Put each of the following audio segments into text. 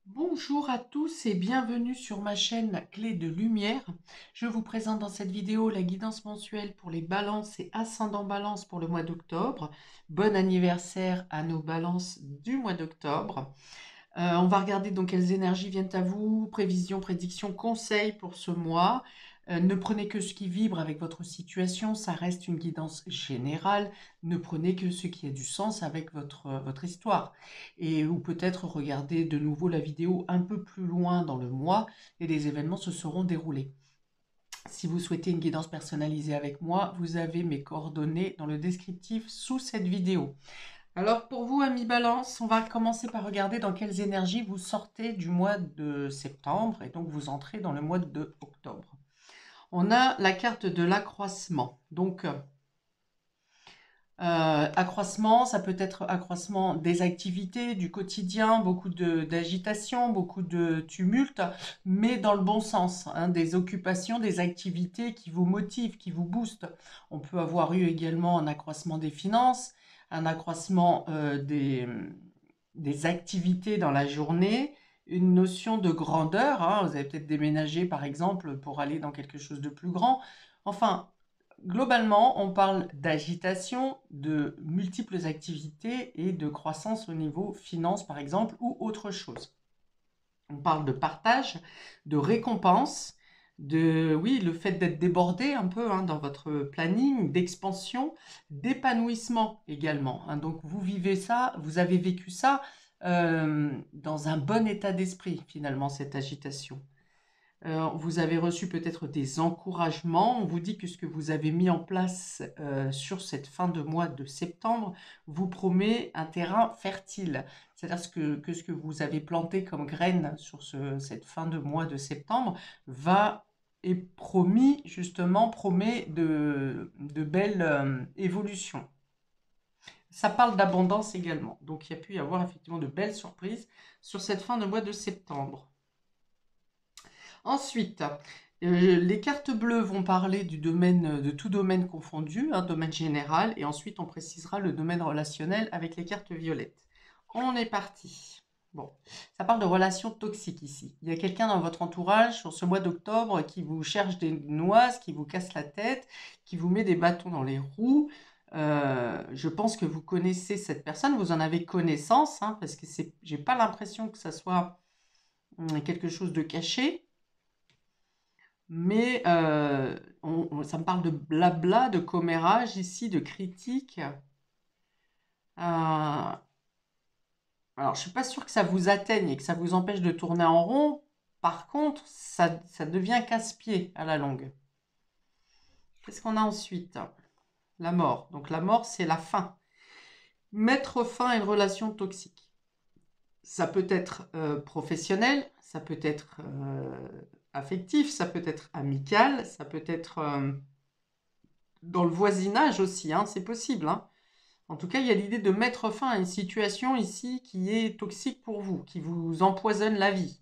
Bonjour à tous et bienvenue sur ma chaîne Clé de Lumière. Je vous présente dans cette vidéo la guidance mensuelle pour les balances et ascendant balance pour le mois d'octobre. Bon anniversaire à nos balances du mois d'octobre. On va regarder donc quelles énergies viennent à vous, prévisions, prédictions, conseils pour ce mois. Ne prenez que ce qui vibre avec votre situation, ça reste une guidance générale. Ne prenez que ce qui a du sens avec votre histoire. Ou peut-être regardez de nouveau la vidéo un peu plus loin dans le mois et les événements se seront déroulés. Si vous souhaitez une guidance personnalisée avec moi, vous avez mes coordonnées dans le descriptif sous cette vidéo. Alors pour vous, amis Balance, on va commencer par regarder dans quelles énergies vous sortez du mois de septembre et donc vous entrez dans le mois de octobre. On a la carte de l'accroissement. Donc, accroissement, ça peut être accroissement des activités, du quotidien, beaucoup d'agitation, beaucoup de tumulte, mais dans le bon sens, hein, des occupations, des activités qui vous motivent, qui vous boostent. On peut avoir eu également un accroissement des finances, un accroissement des activités dans la journée, une notion de grandeur, hein. Vous avez peut-être déménagé par exemple pour aller dans quelque chose de plus grand. Enfin, globalement, on parle d'agitation, de multiples activités et de croissance au niveau finance, par exemple, ou autre chose. On parle de partage, de récompense, oui, le fait d'être débordé un peu, hein, dans votre planning, d'expansion, d'épanouissement également, hein. Donc, vous vivez ça, vous avez vécu ça dans un bon état d'esprit, finalement, cette agitation. Vous avez reçu peut-être des encouragements. On vous dit que ce que vous avez mis en place sur cette fin de mois de septembre vous promet un terrain fertile. C'est-à-dire que ce que vous avez planté comme graine sur cette fin de mois de septembre est promis, justement, promet de belles évolutions. Ça parle d'abondance également. Donc il y a pu y avoir effectivement de belles surprises sur cette fin de mois de septembre. Ensuite, les cartes bleues vont parler du domaine, de tout domaine confondu, un domaine général, et ensuite on précisera le domaine relationnel avec les cartes violettes. On est parti. Bon, ça parle de relations toxiques ici. Il y a quelqu'un dans votre entourage sur ce mois d'octobre qui vous cherche des noises, qui vous casse la tête, qui vous met des bâtons dans les roues. Je pense que vous connaissez cette personne, vous en avez connaissance, hein, parce que j'ai pas l'impression que ça soit quelque chose de caché. Mais ça me parle de blabla, de commérage ici, de critique. Alors, je ne suis pas sûre que ça vous atteigne et que ça vous empêche de tourner en rond. Par contre, ça devient casse-pied à la longue. Qu'est-ce qu'on a ensuite? La mort. Donc la mort, c'est la fin. Mettre fin à une relation toxique. Ça peut être professionnel, ça peut être affectif, ça peut être amical, ça peut être dans le voisinage aussi, hein, c'est possible, hein. En tout cas, il y a l'idée de mettre fin à une situation ici qui est toxique pour vous, qui vous empoisonne la vie.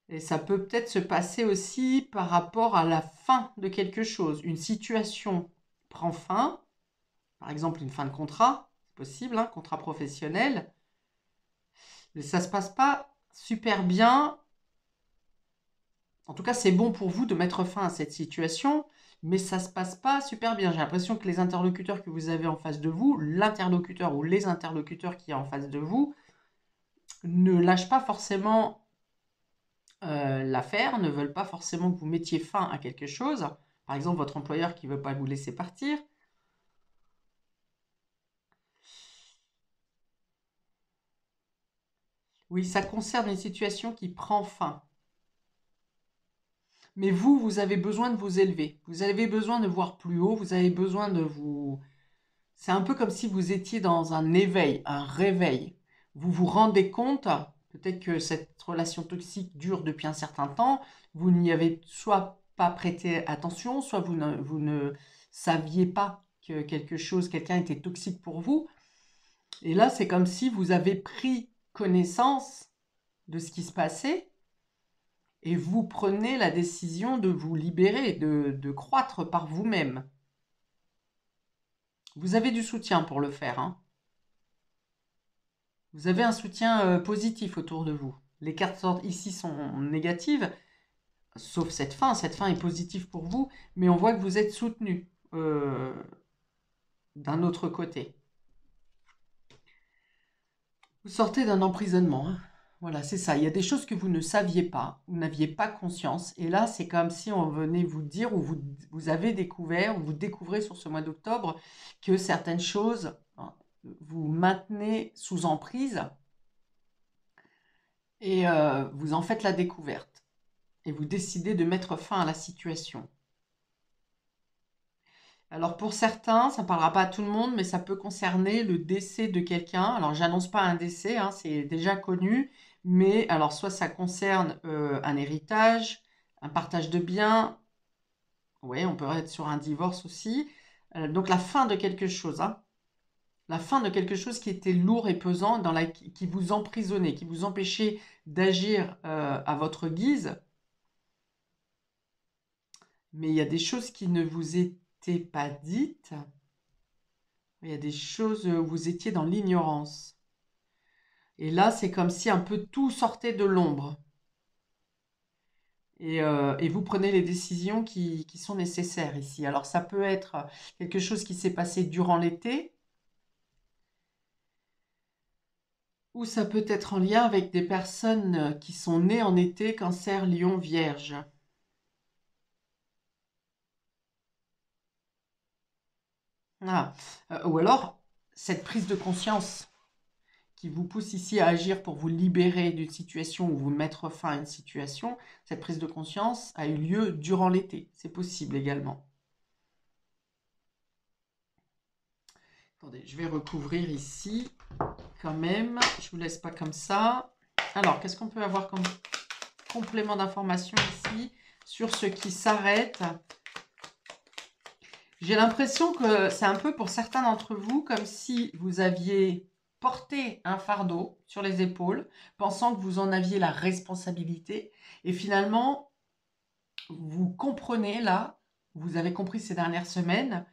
Et ça peut peut-être se passer aussi par rapport à la fin de quelque chose. Une situation prend fin, par exemple une fin de contrat, c'est possible, hein, contrat professionnel, mais ça ne se passe pas super bien. En tout cas, c'est bon pour vous de mettre fin à cette situation, mais ça ne se passe pas super bien. J'ai l'impression que les interlocuteurs que vous avez en face de vous, l'interlocuteur ou les interlocuteurs qui est en face de vous, ne lâchent pas forcément l'affaire, ne veulent pas forcément que vous mettiez fin à quelque chose. Par exemple, votre employeur qui ne veut pas vous laisser partir. Oui, ça concerne une situation qui prend fin. Mais vous, vous avez besoin de vous élever. Vous avez besoin de voir plus haut. Vous avez besoin de vous... C'est un peu comme si vous étiez dans un éveil, un réveil. Vous vous rendez compte, peut-être que cette relation toxique dure depuis un certain temps, vous n'y avez soit pas prêté attention, soit vous ne saviez pas que quelqu'un était toxique pour vous. Et là, c'est comme si vous avez pris connaissance de ce qui se passait et vous prenez la décision de vous libérer, de croître par vous-même. Vous avez du soutien pour le faire, hein. Vous avez un soutien positif autour de vous. Les cartes ici sont négatives, sauf cette fin. Cette fin est positive pour vous, mais on voit que vous êtes soutenu d'un autre côté. Vous sortez d'un emprisonnement, hein. Voilà, c'est ça. Il y a des choses que vous ne saviez pas, vous n'aviez pas conscience. Et là, c'est comme si on venait vous dire, ou vous avez découvert, ou vous découvrez sur ce mois d'octobre, que certaines choses, hein, vous maintenez sous emprise et vous en faites la découverte. Et vous décidez de mettre fin à la situation. Alors pour certains, ça ne parlera pas à tout le monde, mais ça peut concerner le décès de quelqu'un. Alors j'annonce pas un décès, hein, c'est déjà connu, mais alors soit ça concerne un héritage, un partage de biens, oui, on peut être sur un divorce aussi. Donc la fin de quelque chose, hein. La fin de quelque chose qui était lourd et pesant, qui vous emprisonnait, qui vous empêchait d'agir à votre guise. Mais il y a des choses qui ne vous étaient pas dites. Il y a des choses où vous étiez dans l'ignorance. Et là, c'est comme si un peu tout sortait de l'ombre. Et vous prenez les décisions qui sont nécessaires ici. Alors, ça peut être quelque chose qui s'est passé durant l'été, ou ça peut être en lien avec des personnes qui sont nées en été, Cancer, Lion, Vierge. Ah. Ou alors, cette prise de conscience qui vous pousse ici à agir pour vous libérer d'une situation ou vous mettre fin à une situation, cette prise de conscience a eu lieu durant l'été. C'est possible également. Attendez, je vais recouvrir ici quand même. Je ne vous laisse pas comme ça. Alors, qu'est-ce qu'on peut avoir comme complément d'information ici sur ce qui s'arrête? J'ai l'impression que c'est un peu pour certains d'entre vous comme si vous aviez porté un fardeau sur les épaules, pensant que vous en aviez la responsabilité. Et finalement, vous comprenez là, vous avez compris ces dernières semaines,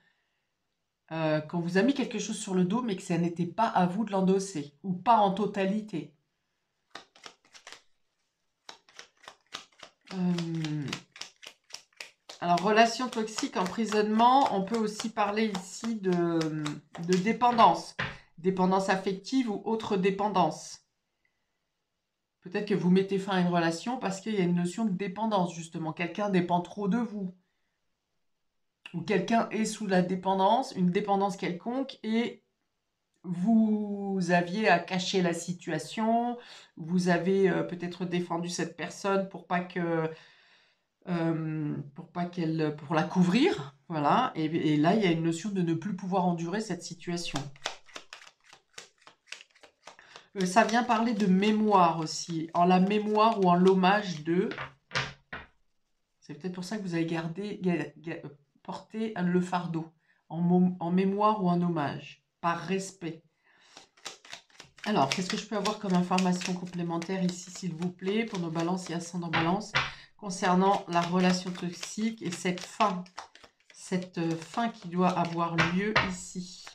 qu'on vous a mis quelque chose sur le dos, mais que ça n'était pas à vous de l'endosser, ou pas en totalité. Alors, relation toxique, emprisonnement, on peut aussi parler ici de dépendance. Dépendance affective ou autre dépendance. Peut-être que vous mettez fin à une relation parce qu'il y a une notion de dépendance, justement. Quelqu'un dépend trop de vous. Ou quelqu'un est sous la dépendance, une dépendance quelconque, et vous aviez à cacher la situation, vous avez peut-être défendu cette personne pour pas pour la couvrir, voilà. Et là, il y a une notion de ne plus pouvoir endurer cette situation. Ça vient parler de mémoire aussi, en la mémoire ou en l'hommage de. C'est peut-être pour ça que vous avez porté le fardeau, en mémoire ou en hommage, par respect. Alors, qu'est-ce que je peux avoir comme information complémentaire ici, s'il vous plaît, pour nos balances et ascendants balance, concernant la relation toxique et cette fin qui doit avoir lieu ici.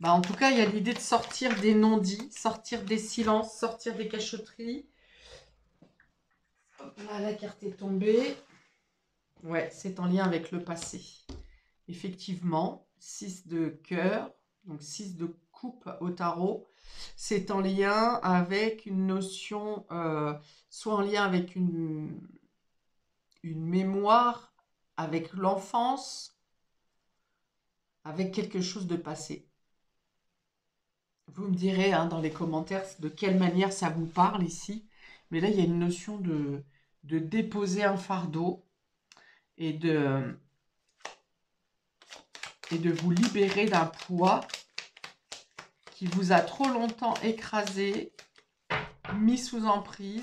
Bah, en tout cas, il y a l'idée de sortir des non-dits, sortir des silences, sortir des cachotteries. Hop là, la carte est tombée. Ouais, c'est en lien avec le passé. Effectivement, 6 de cœur, donc 6 de coupe au tarot. C'est en lien avec une notion, soit en lien avec une mémoire, avec l'enfance, avec quelque chose de passé. Vous me direz hein, dans les commentaires de quelle manière ça vous parle ici. Mais là, il y a une notion de déposer un fardeau et de vous libérer d'un poids qui vous a trop longtemps écrasé, mis sous emprise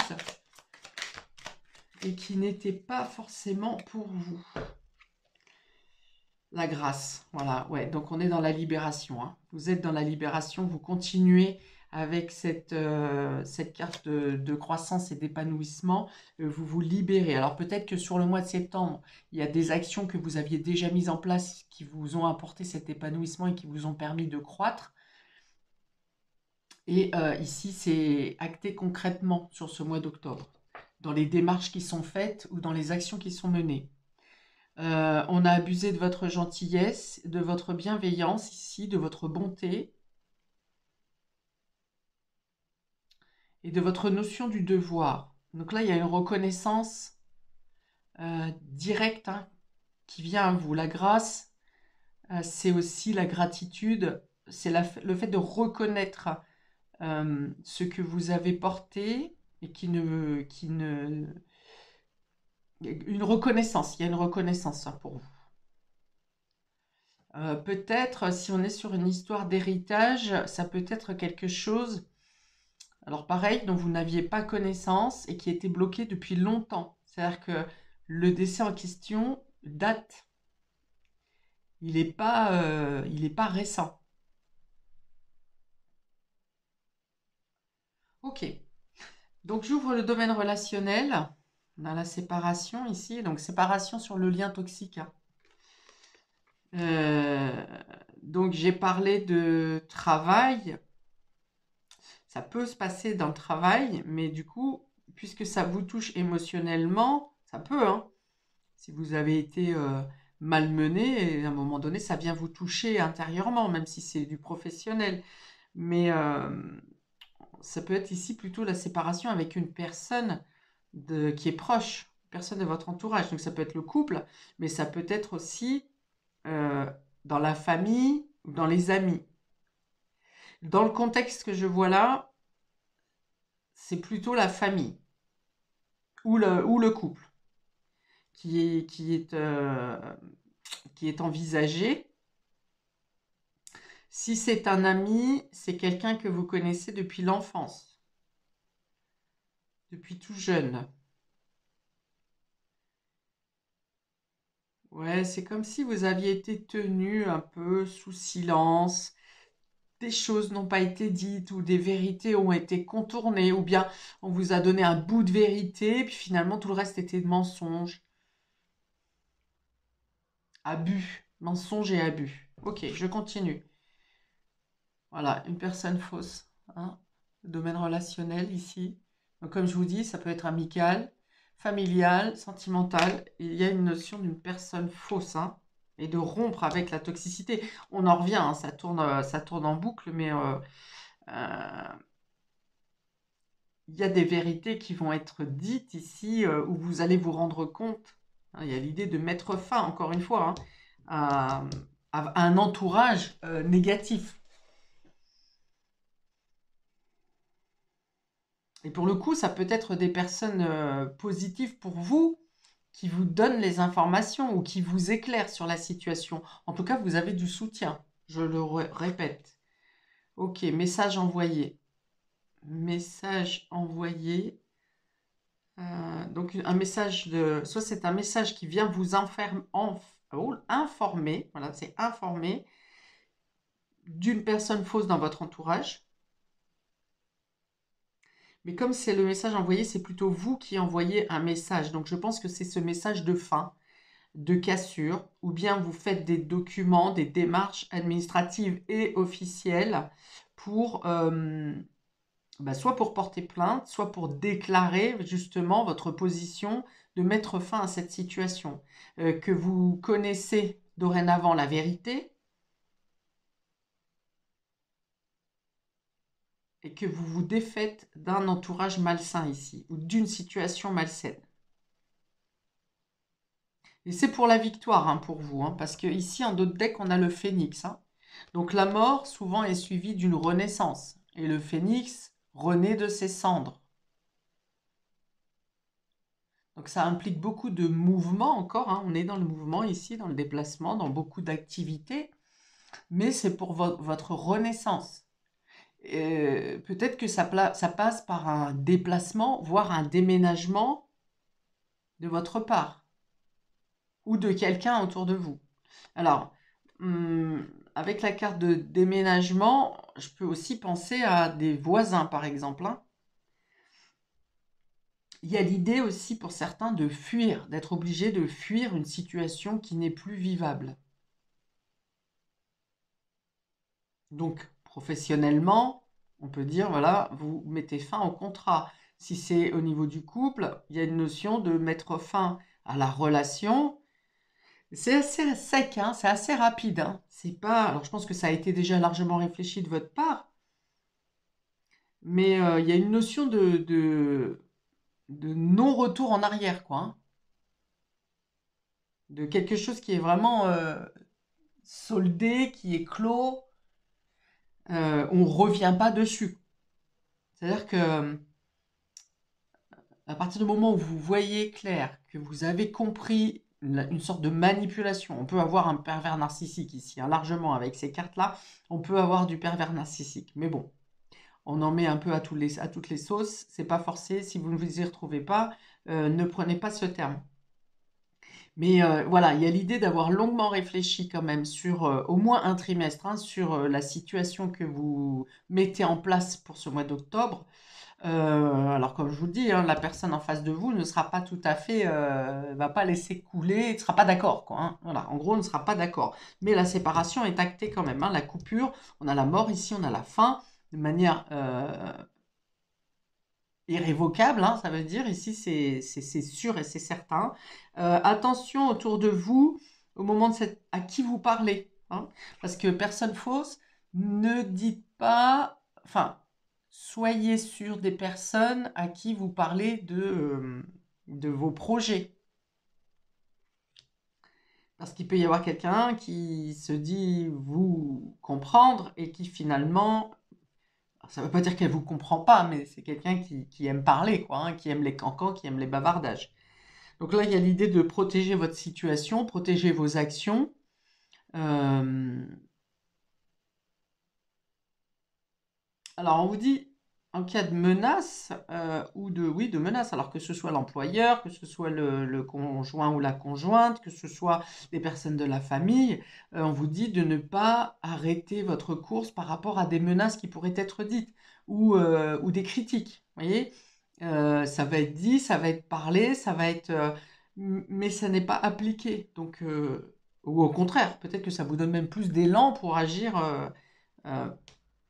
et qui n'était pas forcément pour vous. La grâce, voilà, ouais, donc on est dans la libération, hein. Vous êtes dans la libération, vous continuez avec cette carte de croissance et d'épanouissement, vous vous libérez. Alors peut-être que sur le mois de septembre, il y a des actions que vous aviez déjà mises en place qui vous ont apporté cet épanouissement et qui vous ont permis de croître. Et ici, c'est acté concrètement sur ce mois d'octobre, dans les démarches qui sont faites ou dans les actions qui sont menées. On a abusé de votre gentillesse, de votre bienveillance ici, de votre bonté et de votre notion du devoir. Donc là, il y a une reconnaissance directe, hein, qui vient à vous. La grâce, c'est aussi la gratitude, c'est le fait de reconnaître ce que vous avez porté et une reconnaissance, il y a une reconnaissance, hein, pour vous. Peut-être, si on est sur une histoire d'héritage, ça peut être quelque chose, alors pareil, dont vous n'aviez pas connaissance et qui était bloqué depuis longtemps. C'est-à-dire que le décès en question date, il est pas récent. Ok, donc j'ouvre le domaine relationnel. On a la séparation ici, donc séparation sur le lien toxique, hein. Euh, donc j'ai parlé de travail. Ça peut se passer dans le travail, mais du coup, puisque ça vous touche émotionnellement, ça peut, hein. Si vous avez été malmené, à un moment donné, ça vient vous toucher intérieurement, même si c'est du professionnel. Mais ça peut être ici plutôt la séparation avec une personne qui est proche, une personne de votre entourage. Donc ça peut être le couple, mais ça peut être aussi euh, dans la famille ou dans les amis. Dans le contexte que je vois là, c'est plutôt la famille ou le couple qui est, qui est, euh, qui est envisagé. Si c'est un ami, c'est quelqu'un que vous connaissez depuis l'enfance, depuis tout jeune. Ouais, c'est comme si vous aviez été tenu un peu sous silence, des choses n'ont pas été dites ou des vérités ont été contournées ou bien on vous a donné un bout de vérité puis finalement tout le reste était de mensonge, abus, mensonge et abus. Ok, je continue. Voilà, une personne fausse, hein, le domaine relationnel ici. Donc, comme je vous dis, ça peut être amical, familial, sentimental. Il y a une notion d'une personne fausse, hein, et de rompre avec la toxicité. On en revient, hein, ça tourne en boucle, mais euh, il y a des vérités qui vont être dites ici où vous allez vous rendre compte, hein. Il y a l'idée de mettre fin, encore une fois, hein, à un entourage négatif. Et pour le coup, ça peut être des personnes positives pour vous qui vous donnent les informations ou qui vous éclairent sur la situation. En tout cas, vous avez du soutien, je le répète. Ok, message envoyé. Message envoyé. Donc un message soit c'est un message qui vient vous informer, voilà, c'est informer d'une personne fausse dans votre entourage. Mais comme c'est le message envoyé, c'est plutôt vous qui envoyez un message. Donc je pense que c'est ce message de fin, de cassure, ou bien vous faites des documents, des démarches administratives et officielles pour soit pour porter plainte, soit pour déclarer justement votre position de mettre fin à cette situation. Que vous connaissez dorénavant la vérité et que vous vous défaites d'un entourage malsain ici, ou d'une situation malsaine. Et c'est pour la victoire, hein, pour vous, hein, parce que ici en d'autres decks on a le phénix, hein. Donc la mort souvent est suivie d'une renaissance, et le phénix renaît de ses cendres. Donc ça implique beaucoup de mouvements encore, hein. On est dans le mouvement ici, dans le déplacement, dans beaucoup d'activités, mais c'est pour votre renaissance. Peut-être que ça passe par un déplacement, voire un déménagement de votre part ou de quelqu'un autour de vous. Alors, Avec la carte de déménagement, je peux aussi penser à des voisins, par exemple, hein. Il y a l'idée aussi pour certains de fuir, d'être obligé de fuir une situation qui n'est plus vivable. Donc, professionnellement, on peut dire, voilà, vous mettez fin au contrat. Si c'est au niveau du couple, il y a une notion de mettre fin à la relation. C'est assez sec, hein, c'est assez rapide, hein. C'est pas. Alors, je pense que ça a été déjà largement réfléchi de votre part, mais il y a une notion de non-retour en arrière, quoi, hein. De quelque chose qui est vraiment soldé, qui est clos. On ne revient pas dessus. C'est-à-dire que à partir du moment où vous voyez clair, que vous avez compris une sorte de manipulation, on peut avoir un pervers narcissique ici, hein, largement avec ces cartes-là, on peut avoir du pervers narcissique. Mais bon, on en met un peu à toutes les sauces, c'est pas forcé. Si vous ne vous y retrouvez pas, ne prenez pas ce terme. Mais voilà, il y a l'idée d'avoir longuement réfléchi quand même sur au moins un trimestre, hein, sur la situation que vous mettez en place pour ce mois d'octobre. Alors comme je vous le dis, hein, la personne en face de vous ne sera pas tout à fait, va pas laisser couler, ne sera pas d'accord, quoi, hein. Voilà, en gros, ne sera pas d'accord. Mais la séparation est actée quand même, hein, la coupure, on a la mort ici, on a la fin, de manière irrévocable, hein, ça veut dire ici c'est sûr et c'est certain. Attention autour de vous au moment de à qui vous parlez, hein, parce que personne fausse, ne dites pas, enfin, soyez sûr des personnes à qui vous parlez de vos projets. Parce qu'il peut y avoir quelqu'un qui se dit vous comprendre et qui finalement ça ne veut pas dire qu'elle vous comprend pas, mais c'est quelqu'un qui aime parler, quoi, hein, qui aime les cancans, qui aime les bavardages. Donc là, il y a l'idée de protéger votre situation, protéger vos actions. Euh, alors, on vous dit, en cas de menace, ou oui, de menace, alors que ce soit l'employeur, que ce soit le conjoint ou la conjointe, que ce soit les personnes de la famille, on vous dit de ne pas arrêter votre course par rapport à des menaces qui pourraient être dites ou des critiques. Vous voyez. Ça va être dit, ça va être parlé, ça va être, mais ça n'est pas appliqué. Donc, ou au contraire, peut-être que ça vous donne même plus d'élan pour agir euh,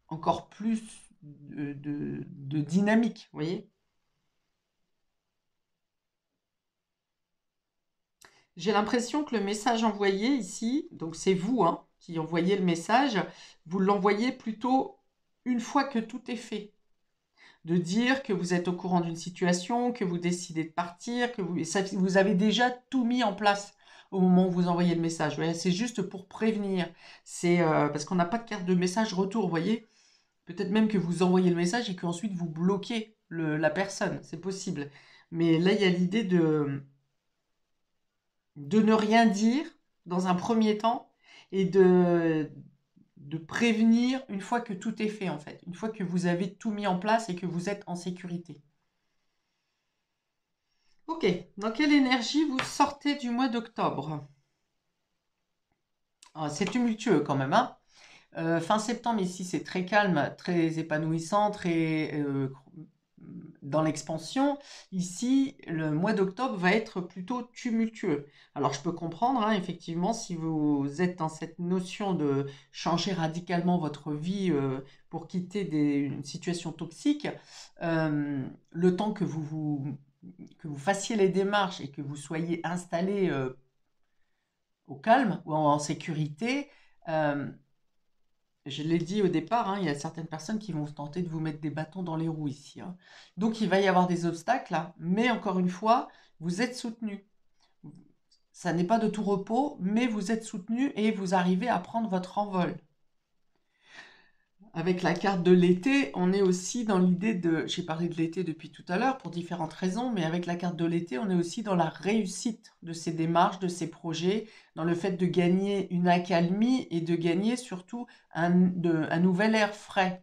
encore plus de dynamique, vous voyez. J'ai l'impression que le message envoyé ici, donc c'est vous, hein, qui envoyez le message, vous l'envoyez plutôt une fois que tout est fait. De dire que vous êtes au courant d'une situation, que vous décidez de partir, que vous avez déjà tout mis en place au moment où vous envoyez le message. Ouais, c'est juste pour prévenir. C'est parce qu'on n'a pas de carte de message retour, vous voyez. Peut-être même que vous envoyez le message et qu'ensuite vous bloquez la personne. C'est possible. Mais là, il y a l'idée de ne rien dire dans un premier temps et de prévenir une fois que tout est fait, en fait. Une fois que vous avez tout mis en place et que vous êtes en sécurité. Ok, dans quelle énergie vous sortez du mois d'octobre? Ah, c'est tumultueux quand même, hein. Fin septembre ici c'est très calme, très épanouissant, très dans l'expansion. Ici, le mois d'octobre va être plutôt tumultueux. Alors je peux comprendre, hein, effectivement, si vous êtes dans cette notion de changer radicalement votre vie pour quitter une situation toxique, le temps que vous fassiez les démarches et que vous soyez installé au calme ou en sécurité, euh, je l'ai dit au départ, hein, il y a certaines personnes qui vont tenter de vous mettre des bâtons dans les roues ici, hein. Donc il va y avoir des obstacles, hein, mais encore une fois, vous êtes soutenu. Ça n'est pas de tout repos, mais vous êtes soutenu et vous arrivez à prendre votre envol. Avec la carte de l'été, on est aussi dans l'idée de... J'ai parlé de l'été depuis tout à l'heure pour différentes raisons, mais avec la carte de l'été, on est aussi dans la réussite de ces démarches, de ces projets, dans le fait de gagner une accalmie et de gagner surtout un nouvel air frais,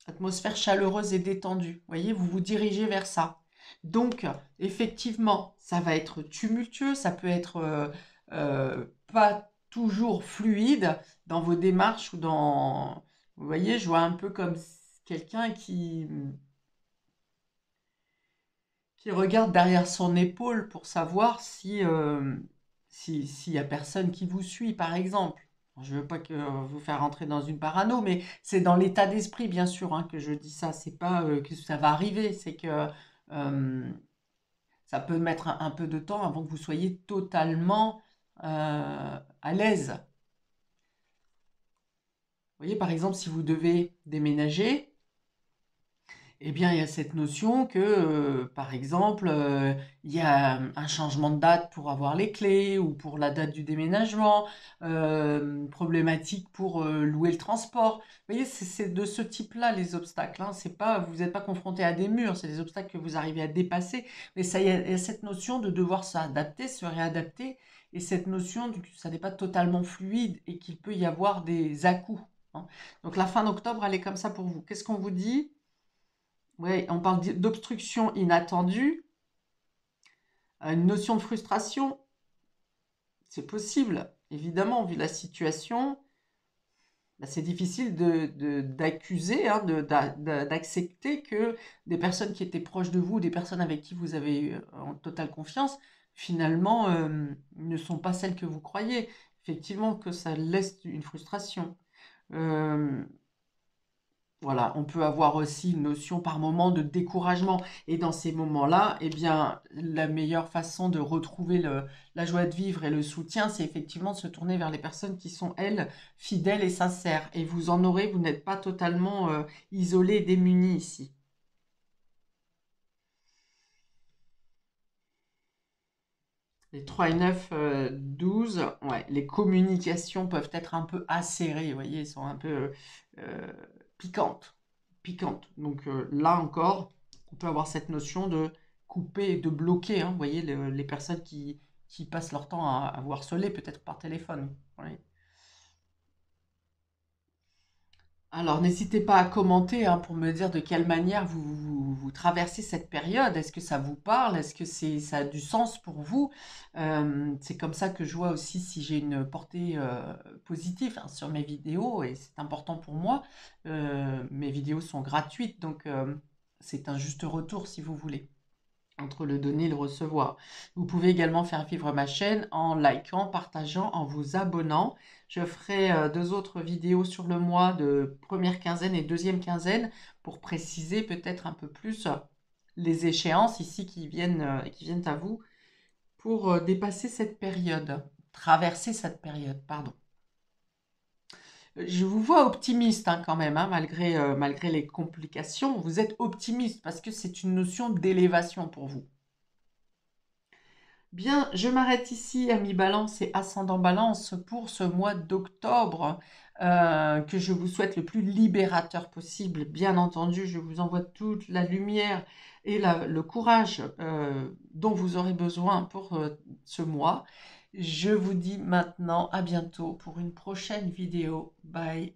atmosphère chaleureuse et détendue. Vous voyez, vous vous dirigez vers ça. Donc, effectivement, ça va être tumultueux, ça peut être pas toujours fluide dans vos démarches ou dans... Vous voyez, je vois un peu comme quelqu'un qui regarde derrière son épaule pour savoir s'il y a personne qui vous suit, par exemple. Je veux pas vous faire rentrer dans une parano, mais c'est dans l'état d'esprit, bien sûr, hein, que je dis ça. C'est pas que ça va arriver, c'est que euh, ça peut mettre un peu de temps avant que vous soyez totalement à l'aise. Vous voyez, par exemple, si vous devez déménager, eh bien, il y a cette notion que, par exemple, il y a un changement de date pour avoir les clés ou pour la date du déménagement, problématique pour louer le transport. Vous voyez, c'est de ce type-là les obstacles, hein. C'est pas, vous n'êtes pas confronté à des murs, c'est des obstacles que vous arrivez à dépasser. Mais ça, il y a cette notion de devoir s'adapter, se réadapter, et cette notion que ça n'est pas totalement fluide et qu'il peut y avoir des à-coups, hein. Donc la fin d'octobre, elle est comme ça pour vous. Qu'est-ce qu'on vous dit? Oui, on parle d'obstruction inattendue, une notion de frustration, c'est possible, évidemment, vu la situation. Bah, c'est difficile d'accuser, hein, d'accepter que des personnes qui étaient proches de vous, des personnes avec qui vous avez eu en totale confiance, finalement, ne sont pas celles que vous croyez. Effectivement, que ça laisse une frustration. Euh, Voilà, on peut avoir aussi une notion par moment de découragement. Et dans ces moments-là, eh bien, la meilleure façon de retrouver la joie de vivre et le soutien, c'est effectivement de se tourner vers les personnes qui sont, elles, fidèles et sincères. Et vous en aurez, vous n'êtes pas totalement isolé et démuni ici. Les 3 et 9, 12, ouais, les communications peuvent être un peu acérées, vous voyez, elles sont un peu euh, piquantes, piquantes. Donc là encore, on peut avoir cette notion de couper, de bloquer, hein, vous voyez, les personnes qui passent leur temps à vous harceler, peut-être par téléphone. Ouais. Alors, n'hésitez pas à commenter, hein, pour me dire de quelle manière vous traversez cette période. Est-ce que ça vous parle? Est-ce que ça a du sens pour vous? C'est comme ça que je vois aussi si j'ai une portée positive, hein, sur mes vidéos et c'est important pour moi. Mes vidéos sont gratuites, donc c'est un juste retour si vous voulez entre le donner et le recevoir. Vous pouvez également faire vivre ma chaîne en likant, partageant, en vous abonnant. Je ferai deux autres vidéos sur le mois de première quinzaine et deuxième quinzaine pour préciser peut-être un peu plus les échéances ici qui viennent à vous pour dépasser cette période, traverser cette période, pardon. Je vous vois optimiste, hein, quand même, hein, malgré les complications. Vous êtes optimiste parce que c'est une notion d'élévation pour vous. Bien, je m'arrête ici, ami Balance et ascendant Balance, pour ce mois d'octobre, que je vous souhaite le plus libérateur possible. Bien entendu, je vous envoie toute la lumière et le courage dont vous aurez besoin pour ce mois. Je vous dis maintenant à bientôt pour une prochaine vidéo. Bye.